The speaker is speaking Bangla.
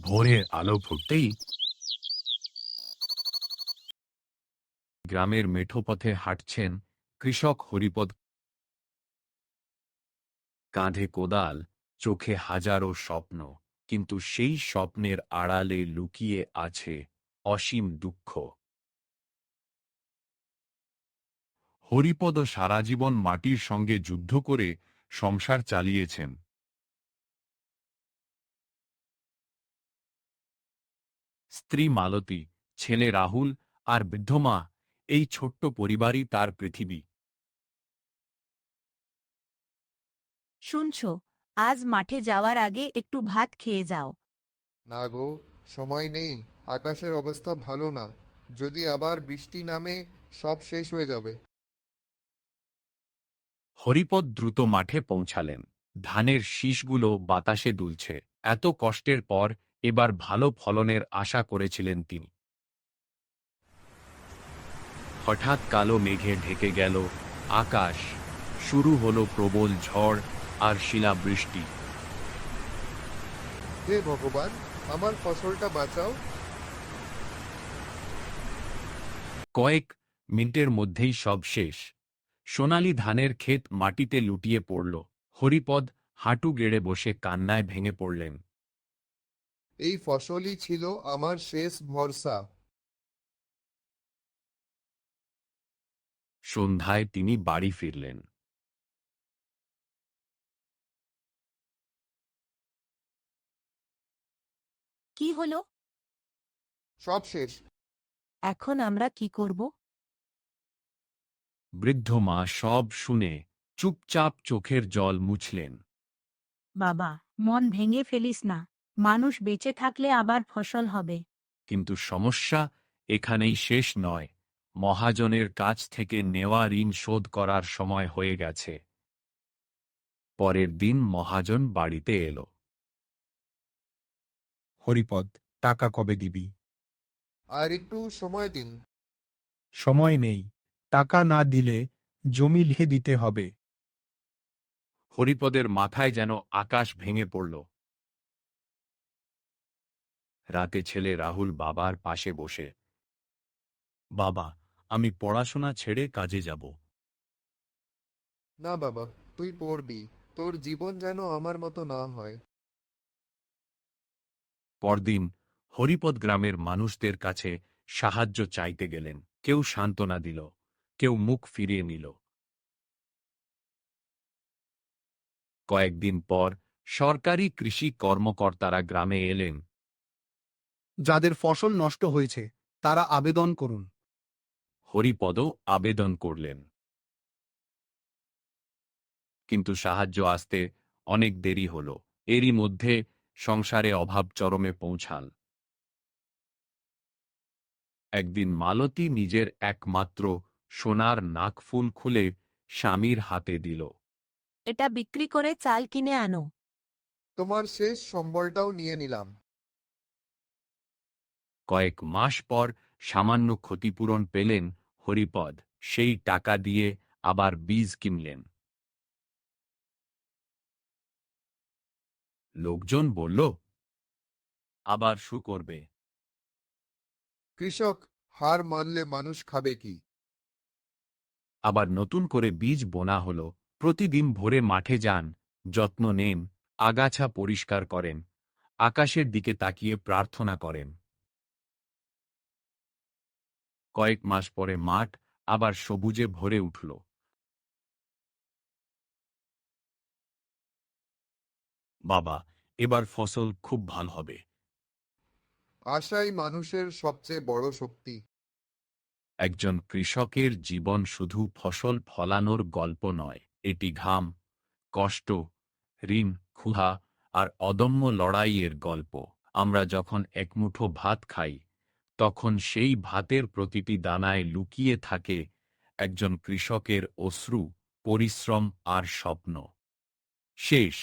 ভোরের আলো ফুটতেই গ্রামের মেঠো পথে হাঁটছেন কৃষক হরিপদ। কাঁধে কোদাল, চোখে হাজারো স্বপ্ন, কিন্তু সেই স্বপ্নের আড়ালে লুকিয়ে আছে অসীম দুঃখ। হরিপদ সারা জীবন মাটির সঙ্গে যুদ্ধ করে সংসার চালিয়েছেন। স্ত্রী মালতী, ছেলে রাহুল আর বৃদ্ধ মা, এই ছোট্ট পরিবারই তার পৃথিবী। শুনছো, আজ মাঠে যাওয়ার আগে একটু ভাত খেয়ে যাও। না গো, সময় নেই। আকাশের অবস্থা ভালো না। যদি আবার বৃষ্টি নামে, সব শেষ হয়ে যাবে। হরিপদ দ্রুত মাঠে পৌঁছালেন। ধানের শীষগুলো বাতাসে দুলছে। এত কষ্টের পর এবার ভালো ফলনের আশা করেছিলেন তিনি। হঠাৎ কালো মেঘে ঢেকে গেল আকাশ। শুরু হলো প্রবল ঝড় আর শিলাবৃষ্টি। হে ভগবান, আমার ফসলটা বাঁচাও। কয়েক মিনিটের মধ্যেই সব শেষ। সোনালি ধানের ক্ষেত মাটিতে লুটিয়ে পড়ল। হরিপদ হাঁটু গেড়ে বসে কান্নায় ভেঙে পড়লেন। এই ফসলই ছিল আমার শেষ ভরসা। সন্ধ্যায় তিনি বাড়ি ফিরলেন। কি হলো? সব শেষ। এখন আমরা কি করব? বৃদ্ধ মা সব শুনে চুপচাপ চোখের জল মুছলেন। বাবা, মন ভেঙে ফেলিস না। মানুষ বেঁচে থাকলে আবার ফসল হবে। কিন্তু সমস্যা এখানেই শেষ নয়। মহাজনের কাছ থেকে নেওয়া ঋণ শোধ করার সময় হয়ে গেছে। পরের দিন মহাজন বাড়িতে এলো। হরিপদ, টাকা কবে দিবি? আর একটু সময় দিন। সময় নেই। টাকা না দিলে জমি লিখে দিতে হবে। হরিপদের মাথায় যেন আকাশ ভেঙে পড়ল। রাতে ছেলে রাহুল বাবার পাশে বসে, বাবা, আমি পড়াশোনা ছেড়ে কাজে যাব। না বাবা, তুই পড়বি। তোর জীবন যেন আমার মতো না হয়। পরদিন হরিপদ গ্রামের মানুষদের কাছে সাহায্য চাইতে গেলেন। কেউ সান্ত্বনা দিল, কেউ মুখ ফিরিয়ে নিল। কয়েকদিন পর সরকারি কৃষি কর্মকর্তারা গ্রামে এলেন। যাদের ফসল নষ্ট হয়েছে তারা আবেদন করুন। হরিপদও আবেদন করলেন, কিন্তু সাহায্য আসতে অনেক দেরি হল। এরই মধ্যে সংসারে অভাব চরমে পৌঁছাল। একদিন মালতী নিজের একমাত্র সোনার নাকফুল খুলে স্বামীর হাতে দিল। এটা বিক্রি করে চাল কিনে আনো। তোমার শেষ সম্বলটাও নিয়ে নিলাম। কয়েক মাস পর সামান্য ক্ষতিপূরণ পেলেন হরিপদ। সেই টাকা দিয়ে আবার বীজ কিনলেন। লোকজন বলল, আবার শু করবে। কৃষক হার মানলে মানুষ খাবে কি? আবার নতুন করে বীজ বোনা হল। প্রতিদিন ভোরে মাঠে যান, যত্ন নেন, আগাছা পরিষ্কার করেন, আকাশের দিকে তাকিয়ে প্রার্থনা করেন। কয়েক মাস পরে মাঠ আবার সবুজে ভরে উঠল। বাবা, এবার ফসল খুব ভালো হবে। আশাই মানুষের সবচেয়ে বড় শক্তি। একজন কৃষকের জীবন শুধু ফসল ফলানোর গল্প নয়, এটি ঘাম, কষ্ট, ঋণ, ক্ষুধা আর অদম্য লড়াইয়ের গল্প। আমরা যখন একমুঠো ভাত খাই, তখন সেই ভাতের প্রতিটি দানায় লুকিয়ে থাকে একজন কৃষকের অশ্রু, পরিশ্রম আর স্বপ্ন। শেষ।